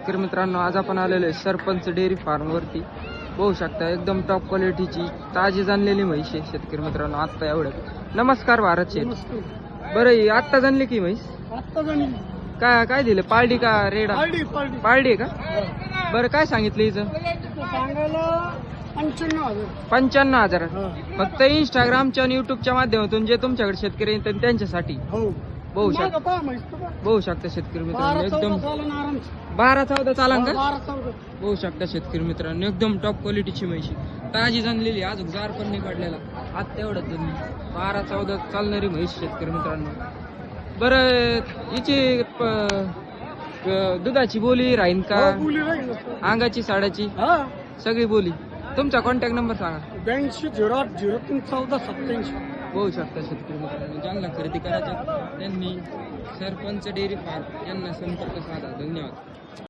शेतकरी मित्रांनो, आज आपण आलेलो आहे सरपंच डेअरी फार्म वरती. बघू शकता एकदम टॉप क्वालिटीची ताजी जाणलेली म्हैस आहे शेतकरी मित्रांनो. आत्ता एवढ्यात. नमस्कार भारत शेठ. बरं ही आत्ता जाणली की म्हैस? काय काय दिलं, पारडी का रेडा? पारडी आहे का? बरं काय सांगितलं हिचं? 95,000. फक्त इंस्टाग्रामच्या आणि युट्यूबच्या माध्यमातून जे तुमच्याकडे शेतकरी येतात त्यांच्यासाठी. बघू शकता शेतकरी मित्रांनो, एकदम 12-14 चालान का? बघू शकता शेतकरी मित्रांनो, एकदम टॉप क्वालिटीची म्हैशी ताजी जाणलेली, अजून जार पण नाही काढलेला. आता एवढंच जणली 12-14 चालणारी म्हैस शेतकरी मित्रांनो. बरं हिची दुधाची बोली राहीन का? अंगाची साड्याची सगळी बोली. तुमचा कॉन्टॅक्ट नंबर सांगा. 8208031487. बघू शकता शेतकरी मित्रांनो, ज्यांना खरेदी करायचं त्यांनी सरपंच डेअरी फार्म यांना संपर्क साधा. धन्यवाद.